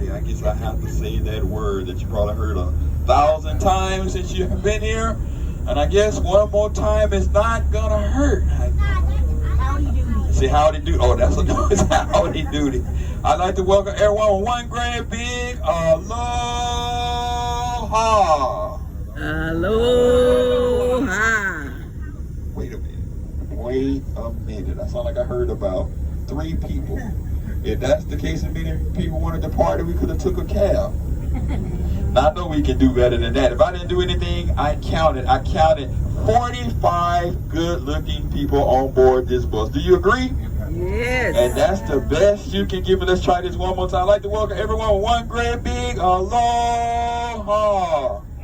party. I guess I have to say that word that you probably heard 1,000 times since you have been here. And I guess one more time is not gonna hurt. Howdy doody. See, howdy doody. Oh, that's what it's howdy doody. I'd like to welcome everyone with one great big aloha. Aloha. Wait a minute. I sound like I heard about 3 people. If that's the case, and many people wanted to party, we could have took a cab. Now, I know we can do better than that. If I didn't do anything, I counted 45 good-looking people on board this bus. Do you agree? Yes. And that's the best you can give me. Let's try this one more time. I'd like to welcome everyone with one great big aloha.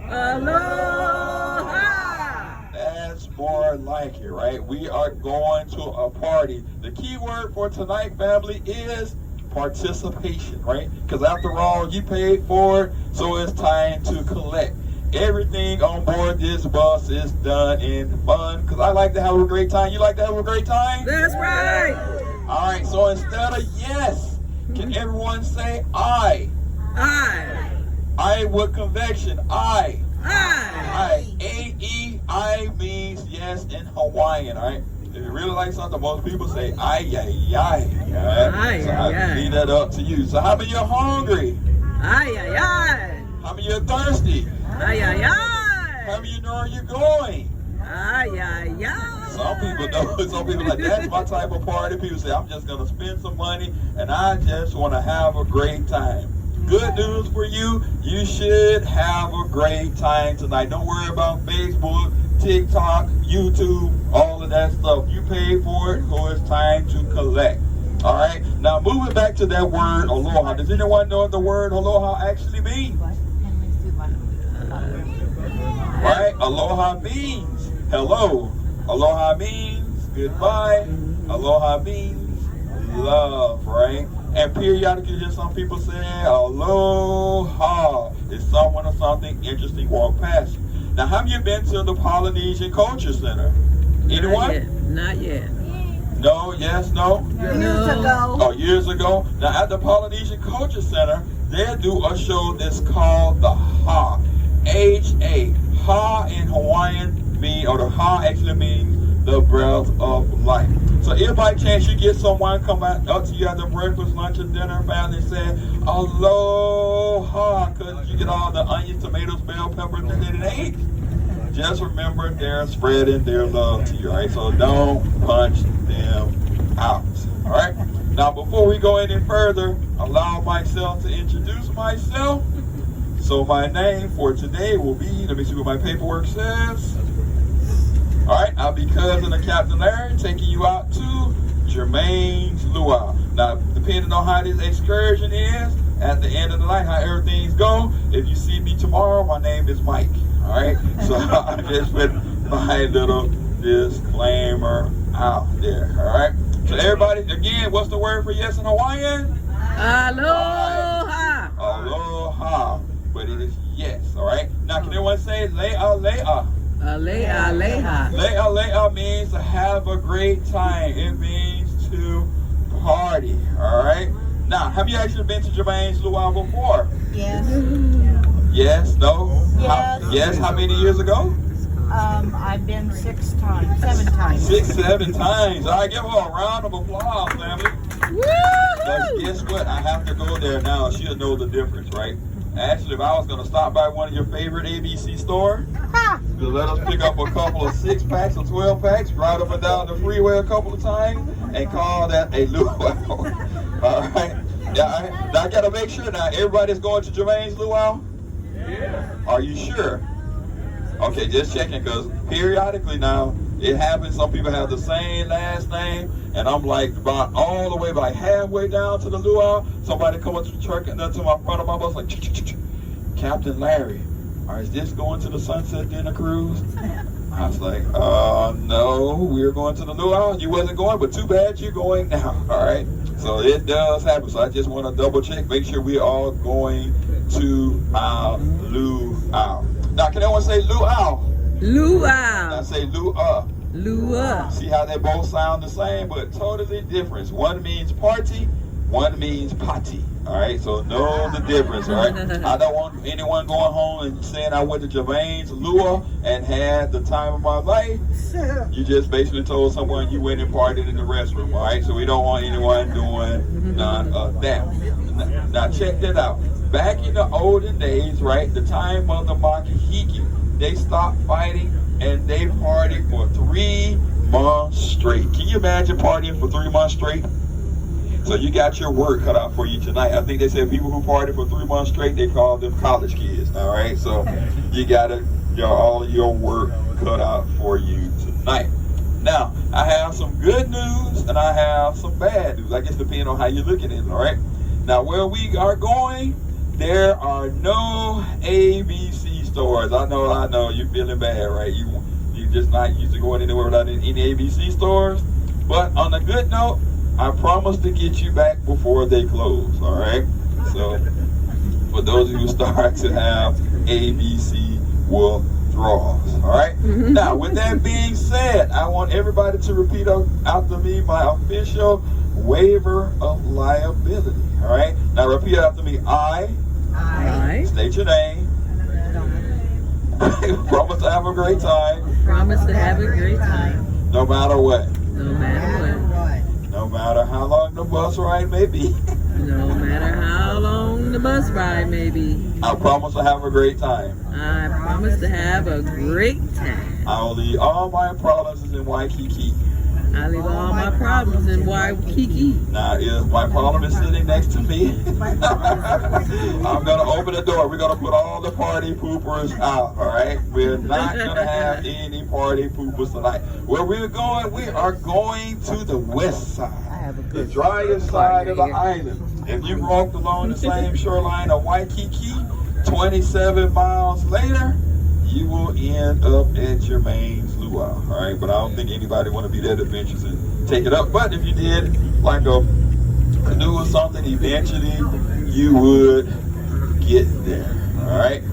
Aloha. That's more like it, right? We are going to a party. The key word for tonight, family, is participation, right? Because after all, you paid for it, so it's time to collect. Everything on board this bus is done in fun, because I like to have a great time. You like to have a great time? That's right. All right, so instead of yes, can everyone say I? I with conviction. I. A-E-I means yes in Hawaiian, all right? If you really like something, most people say ay. So I leave that up to you. So how many are hungry? How many are thirsty? How many know where you're going? Some people know. Some people like, that's my type of party. People say, I'm just gonna spend some money and I just want to have a great time. Good news for you, you should have a great time tonight. Don't worry about Facebook, TikTok, YouTube, all of that stuff. You paid for it, so it's time to collect. All right, now moving back to that word aloha. Does anyone know what the word aloha actually means? Right, aloha means hello. Aloha means goodbye. Aloha means love, right? And periodically, just some people say aloha if someone or something interesting walk past you. Now, have you been to the Polynesian Culture Center? Anyone? Not yet. No, yes, no? Years ago. Oh, years ago? Now, at the Polynesian Culture Center, they do a show that's called the Ha. H-A. Ha in Hawaiian means, or the Ha actually means the breath of life. So if by chance you get someone come out up to you at the breakfast, lunch, or dinner, family, and say aloha, because you get all the onions, tomatoes, bell peppers, and then it ain't. Just remember they're spreading their love to you, right? So don't punch them out, all right? Now, before we go any further, allow myself to introduce myself. So my name for today will be, let me see what my paperwork says. All right, I'll be cousin of Captain Larry, taking you out to Jermaine's Luau. Now, depending on how this excursion is, at the end of the night, how everything's go, if you see me tomorrow, my name is Mike. All right, so I just put my little disclaimer out there. All right, so everybody, again, what's the word for yes in Hawaiian? Aloha. Aloha, but it is yes. All right. Now, can everyone say le'a le'a? Aleha. Le'a means to have a great time. It means to party. All right. Now, have you actually been to Jermaine's Luau before? Yes. Yes. No. Yes. Yes. How many years ago? I've been 7 times. 6, 7 times. All right. Give her a round of applause, family. Because guess what? I have to go there now. She'll know the difference, right? Actually, if I was going to stop by one of your favorite ABC stores, to let us pick up a couple of 6-packs or 12-packs, ride up and down the freeway a couple of times, and call that a luau. All right? Yeah, I got to make sure now, everybody's going to Jermaine's Luau? Yeah. Are you sure? Okay, just checking, because periodically now, it happens, some people have the same last name, and I'm like about all the way, like halfway down to the luau, somebody come up to the truck and to my front of my bus like, Captain Larry, is this going to the Sunset Dinner Cruise? I was like, no, we're going to the luau. You wasn't going, but too bad you're going now, all right? So it does happen, so I just want to double check, make sure we're all going to our luau. Now, can everyone say luau? Luau. Now say luau. Luau. See how they both sound the same, but totally different. One means party, One means party. All right, so know the difference. All right, I don't want anyone going home and saying I went to Jermaine's LUAU and had the time of my life. You just basically told someone you went and partied in the restroom. All right, so we don't want anyone doing none of that. Now check that out. Back in the olden days, right, the time of the Makahiki, they stopped fighting and they partied for 3 months straight. Can you imagine partying for 3 months straight? So you got your work cut out for you tonight. I think they said people who party for 3 months straight, they call them college kids. All right, so you got all of your work cut out for you tonight. Now, I have some good news and I have some bad news. I guess depending on how you're looking at it. All right. Now, where we are going, there are no ABC stores. I know, you're feeling bad, right? You're just not used to going anywhere without any ABC stores. But on a good note, I promise to get you back before they close, all right? So, for those of you who start to have ABC withdrawals, all right? Now, with that being said, I want everybody to repeat after me my official waiver of liability, all right? Now, repeat after me. I state your name. Promise to have a great time. Promise to have a great time. No matter what. No matter what. No matter how long the bus ride may be. No matter how long the bus ride may be. I promise to have a great time. I promise to have a great time. I will leave all my problems in Waikiki. I leave all my problems in Waikiki. Now, if my problem is sitting next to me, I'm going to open the door. We're going to put all the party poopers out, all right? We're not going to have any party poopers tonight. Where we're going, we are going to the west side, the driest side of the island. If you walked along the same shoreline of Waikiki, 27 miles later, you will end up at Jermaine's LUAU, all right? But I don't think anybody want to be that adventurous and take it up. But if you did, like a canoe or something, eventually you would get there, all right?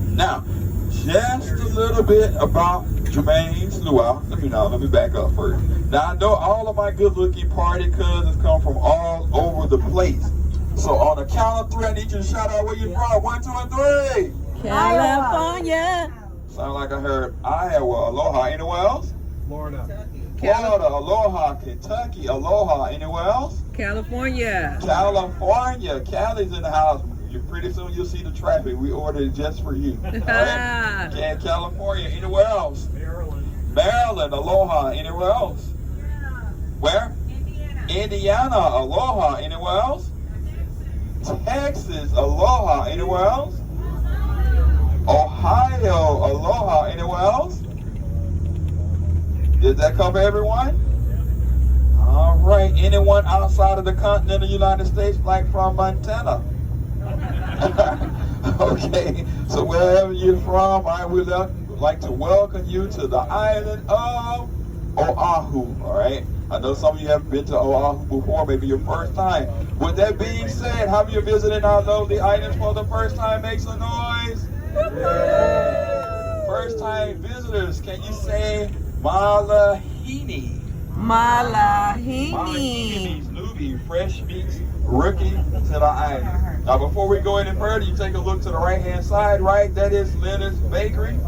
Now, just a little bit about Jermaine's LUAU. Let me back up first. Now, I know all of my good-looking party cousins come from all over the place. So on the count of 3, I need you to shout out where you're from. 1, 2, and 3. California. Sound like I heard Iowa. Aloha. Anywhere else? Florida. Florida. Aloha. Kentucky. Aloha. Anywhere else? California. California. Cali's in the house. Pretty soon you'll see the traffic. We ordered it just for you. All right? Yeah, California. Anywhere else? Maryland. Maryland. Aloha. Anywhere else? Where? Indiana. Aloha. Anywhere else? Texas. Aloha. Anywhere else? Ohio. Aloha. Anywhere else? Did that cover everyone? All right. Anyone outside of the continental United States, like from Montana? Okay. So wherever you're from, I would like to welcome you to the island of Oahu. All right. I know some of you haven't been to Oahu before, maybe your first time. With that being said, how many of you visiting our lovely islands for the first time? Make some noise. First time visitors, can you say Malahini? Malahini. Malahini means newbie, fresh meets rookie to the island. Now before we go any further, you take a look to the right hand side, right? That is Leonard's Bakery.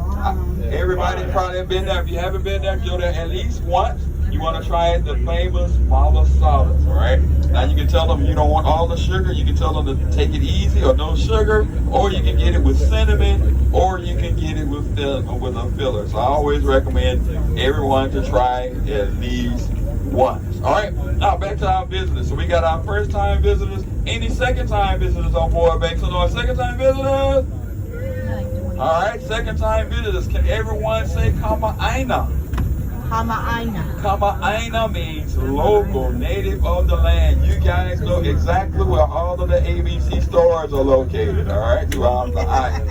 Everybody probably have been there. If you haven't been there, go there at least once. You want to try the famous malasada, all right? Now you can tell them you don't want all the sugar. You can tell them to take it easy or no sugar, or you can get it with cinnamon, or you can get it with a filler. So I always recommend everyone to try at least once. All right, now back to our visitors. So we got our first time visitors. Any second time visitors on board? Make some noise. Second time visitors. All right, second time visitors. Can everyone say Kama'aina? Kama'aina. Kama'aina means local, native of the land. You guys know exactly where all of the ABC stores are located, all right, throughout the island.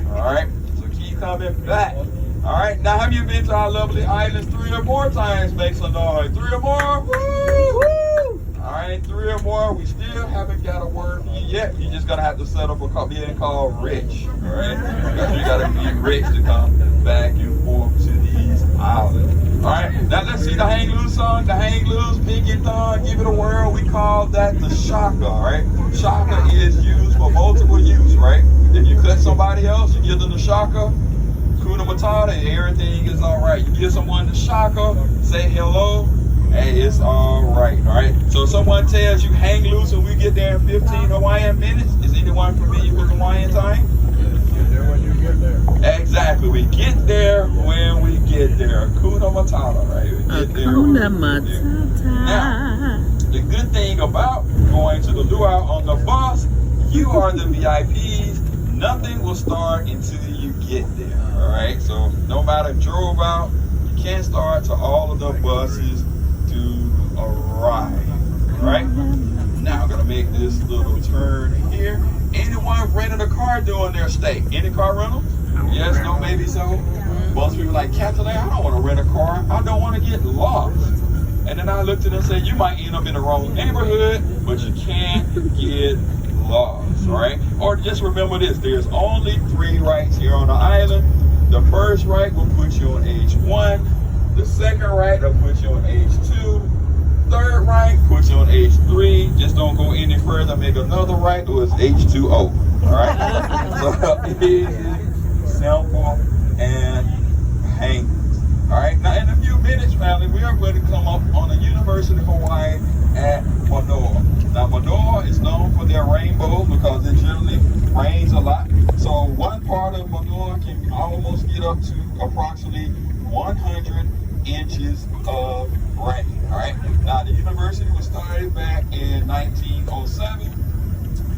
All right, so keep coming back. All right, now have you been to our lovely islands 3 or more times? Make some noise. 3 or more. Woo! All right, 3 or more. We still haven't got a word for you yet. You're just gonna have to settle for being called rich, all right? Because you gotta be rich to come back and forth to these islands. All right, now let's see the hang loose song. The hang loose, pinky thong, give it a whirl. We call that the shaka, all right? Shaka is used for multiple use, right? If you cut somebody else, you give them the shaka, kuna matata, and everything is all right. You give someone the shaka, say hello, and it's all right. So if someone tells you hang loose and we get there in 15 Hawaiian minutes, is anyone familiar with Hawaiian time? Get there when you get there. Exactly. We get there when we get there. Kuna matata, right? We get there when we get there. Now, the good thing about going to the luau on the bus, you are the VIPs. Nothing will start until you get there. All right. So no matter if you drove out, you can't start till all of the buses do arrive. All right. Now I'm gonna make this little turn here. Anyone renting a car during their stay? Any car rental? Yes, no, maybe so. Most people like, Captain, I don't want to rent a car. I don't want to get lost. And then I looked at them and said, you might end up in the wrong neighborhood, but you can't get lost, right? Or just remember this, there's only 3 rights here on the island. The first right will put you on H1. The second right will put you on H2. Third right, put you on H3. Just don't go any further. Make another right, or it's H2O. All right. So it is simple and painless. All right. Now in a few minutes, family, we are going to come up on the University of Hawaii at Manoa. Now Manoa is known for their rainbows because it generally rains a lot. So one part of Manoa can almost get up to approximately 100 inches of rain. All right. Now the university was started back in 1907,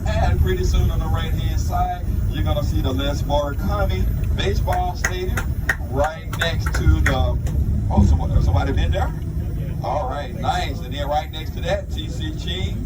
and pretty soon on the right hand side you're gonna see the Les Murakami baseball stadium right next to the. Oh, somebody been there? All right, nice. And then right next to that, TC Ching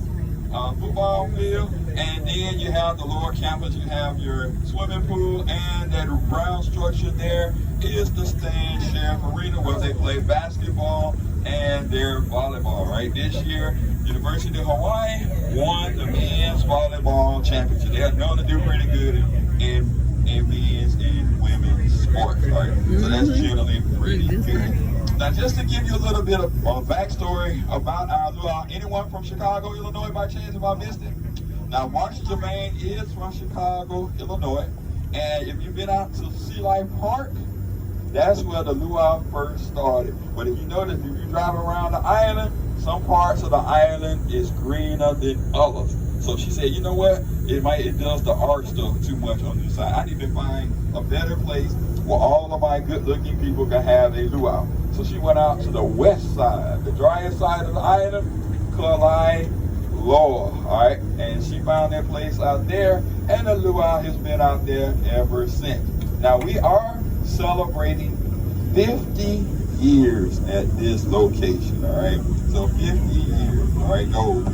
football field, and then you have the lower campus. You have your swimming pool, and that brown structure there is the Stan Sheriff Arena where they play basketball and their volleyball. Right, this year, University of Hawaii won the men's volleyball championship. They are known to do pretty good in men's and women's sports. Right, so that's generally pretty good. Now, just to give you a little bit of backstory about our luau, anyone from Chicago, Illinois, by chance, if I missed it? Now, Marcia Jermaine is from Chicago, Illinois, and if you've been out to Sea Life Park, that's where the luau first started. But if you notice, if you drive around the island, some parts of the island is greener than others. So she said, you know what? It does the art stuff too much on this side. I need to find a better place where all of my good-looking people can have a luau. So she went out to the west side, the driest side of the island, Aloha, all right? And she found that place out there, and the luau has been out there ever since. Now, we are celebrating 50 years at this location, all right? So 50 years, all right, gold.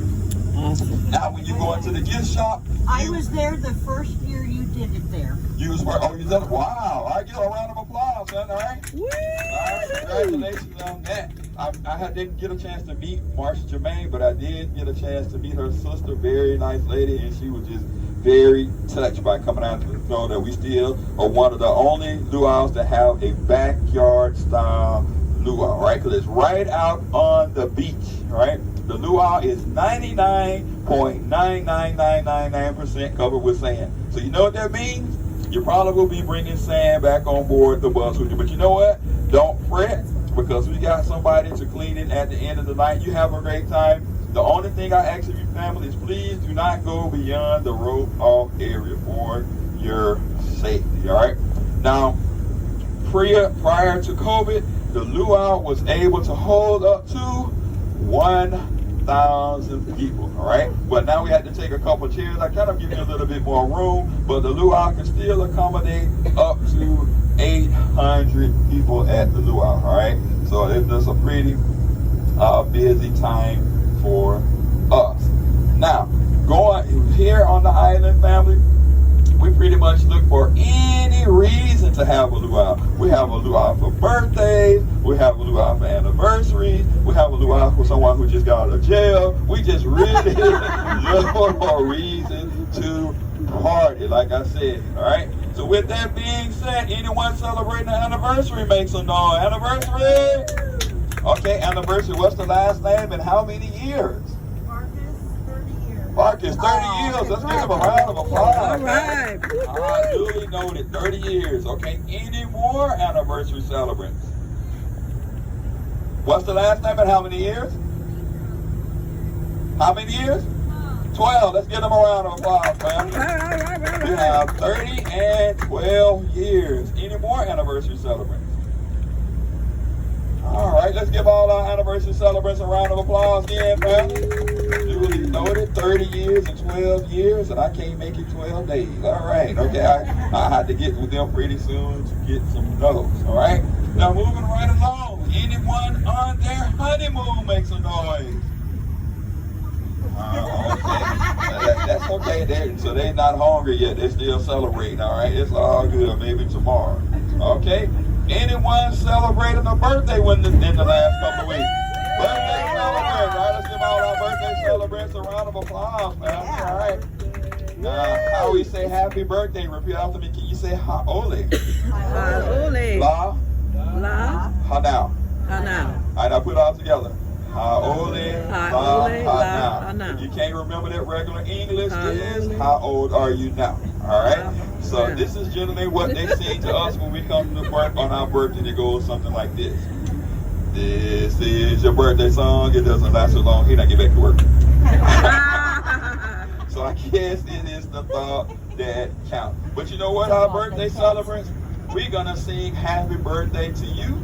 Awesome. Now, when you go into the gift shop, I was there the first year you did it there. you did it? Wow, I give a round of applause, son, all right? Woo! All right, congratulations on that. I didn't get a chance to meet Marcia Jermaine, but I did get a chance to meet her sister, very nice lady, and she was just very touched by coming out to know that we still are one of the only luau's that have a backyard style luau, right? Because it's right out on the beach, right? The luau is 99.99999% covered with sand. So you know what that means? You probably will be bringing sand back on board the bus with you. But you know what? Don't fret, because we got somebody to clean it at the end of the night. You have a great time. The only thing I ask of you, family, is please do not go beyond the rope-off area for your safety, all right? Now, prior to COVID, the luau was able to hold up to 1,000 people, all right? But now we had to take a couple chairs. I kind of give you a little bit more room, but the luau can still accommodate up to 800 people at the luau, all right? So it's just a pretty busy time for us. Now, going here on the island, family, we pretty much look for any reason to have a luau. We have a luau for birthdays, we We have a luau for anniversary. We have a luau for someone who just got out of jail. We just really look for a reason to party, like I said. All right. So with that being said, anyone celebrating an anniversary, make some noise. Anniversary. Okay, anniversary. What's the last name and how many years? Marcus, 30 years. Let's give him a round of applause. All right. Duly noted, 30 years. Okay, any more anniversary celebrants? What's the last name and how many years? How many years? 12. Let's give them a round of applause, family. We have 30 and 12 years. Any more anniversary celebrants? All right, let's give all our anniversary celebrants a round of applause again, family. Duly noted, 30 years and 12 years, and I can't make it 12 days. All right, okay, I had to get with them pretty soon to get some notes, all right? Now, moving right along, anyone on their honeymoon make some noise? Okay, that's okay. So they're not hungry yet. They're still celebrating, all right? It's all good, maybe tomorrow, okay? Anyone celebrating a birthday in the last couple of weeks? Birthday celebrants, all right? Let's give all our birthday celebrants a round of applause, man. All right. Now, how we say happy birthday? Repeat after me. Can you say ha'ole? Ha'ole. La. La. Hanau. Hanau. All right, now put it all together. Ha'ole. La. Hanau. Hanau. If you can't remember that regular English is, how old are you now? All right. So this is generally what they sing to us when we come to work on our birthday. It goes something like this. This is your birthday song. It doesn't last so long. He not get back to work. So I guess it is the thought that counts. But you know what, our birthday celebrants? We're going to sing happy birthday to you.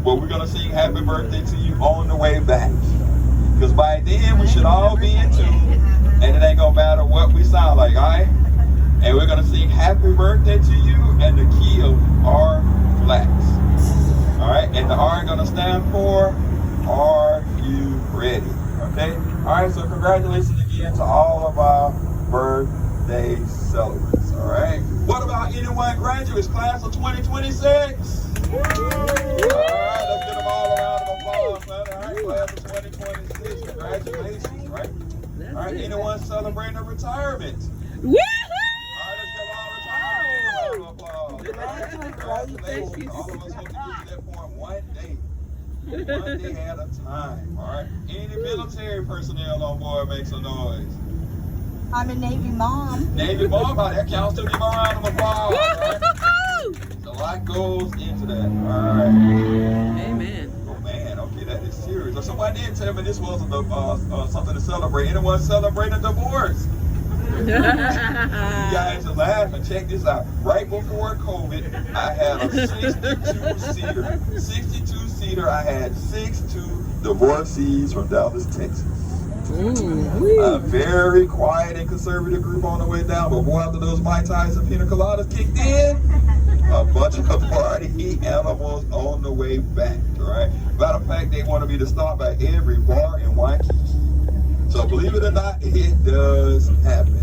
But we're going to sing happy birthday to you on the way back. Because by then, we should all be in tune. And it ain't going to matter what we sound like, all right? And we're going to sing happy birthday to you in the key of R flats. All right? And the R is going to stand for, are you ready? Okay? All right, so congratulations again to all of our birthday celebrants. All right? What about anyone graduates, class of 2026? All right, let's give them all a round of applause, man. All right, class of 2026, congratulations, right? All right, anyone celebrating a retirement? Woo-hoo! Congratulations. All of us hope to get to that point one day at a time. All right. Any military personnel on board make some noise? I'm a Navy mom. Navy mom, that counts to give a round of applause. Right? A lot goes into that. All right. Amen. Oh man, okay, that is serious. So somebody did tell me this wasn't something to celebrate. Anyone celebrating divorce? You guys are laughing. Check this out. Right before COVID, I had a 62-seater. I had 62 divorcees from Dallas, Texas. A very quiet and conservative group on the way down. But boy, after those Mai Tais and Pina Coladas kicked in, a bunch of party animals on the way back. All right. Matter of fact, they wanted me to stop at every bar in Waikiki. So believe it or not, it does happen.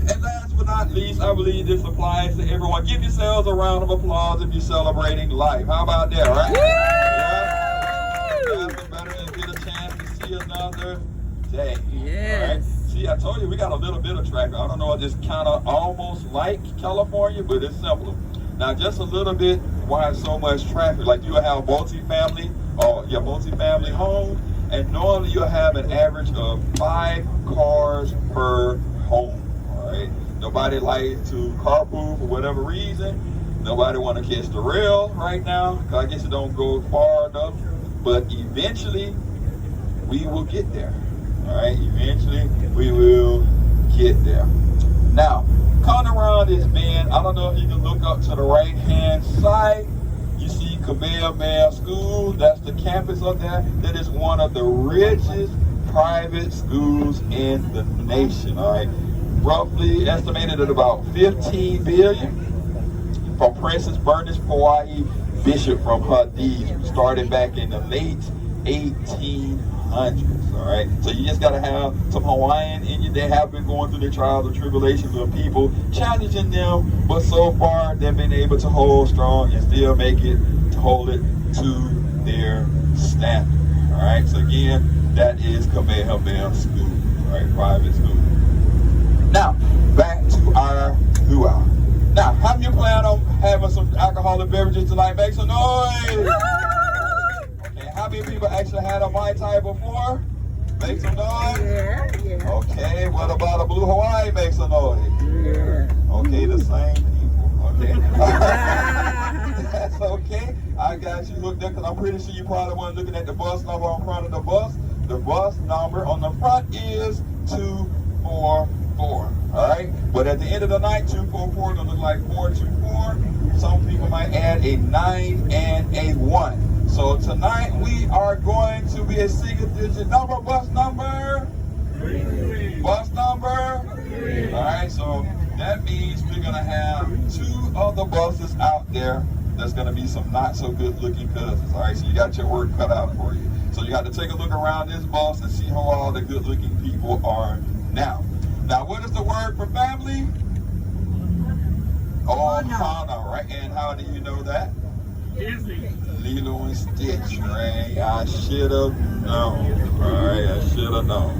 And last but not least, I believe this applies to everyone. Give yourselves a round of applause if you're celebrating life. How about that, right? Yeah. Nothing better than get a chance to see another day. Yes. Right? See, I told you we got a little bit of traffic. I don't know, it's kind of almost like California, but it's simpler. Now, just a little bit why so much traffic. Like you'll have multi-family or your multi-family home. And normally you'll have an average of 5 cars per home, all right? Nobody likes to carpool for whatever reason. Nobody want to catch the rail right now, because I guess it don't go far enough. But eventually, we will get there, all right? Eventually, we will get there. Now, coming around this bend, I don't know if you can look up to the right-hand side. You see Kamehameha School, that's the campus up there. That is one of the richest private schools in the nation, all right? Roughly estimated at about $15 billion from Princess Bernice Kauai Bishop from her deeds, started back in the late 1800s, all right? So you just gotta have some Hawaiian in you. They have been going through the trials and tribulations of people challenging them, but so far they've been able to hold strong and still make it to hold it to their standard. All right, so again, that is Kamehameha School, all right, private school. Now, back to our luau. Now, how you plan on having some alcoholic beverages tonight? Make some noise! Okay, how many people actually had a Mai Tai before? Make some noise? Yeah. Okay, what about a Blue Hawaii? Make some noise. Yeah. Okay, the same people. Okay. That's okay. I got you hooked up because I'm pretty sure you probably weren't looking at the bus number on front of the bus. The bus number on the front is 244. All right. But at the end of the night, 244 is going to look like 424. Some people might add a 9 and a 1. So tonight we are going to be a single digit number. Bus number? 3. Bus number? 3. All right. So that means we're going to have 2 of the buses out there. There's going to be some not so good looking cousins. All right. So you got your work cut out for you. So you got to take a look around this bus and see how all the good looking people are now. Now, what is the word for family? Ohana, right? And how do you know that? Easy. Lilo and Stitch, right? I should have known. All right, I should have known.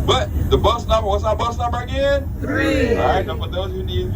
But the bus number, what's our bus number again? 3. All right, now for those who need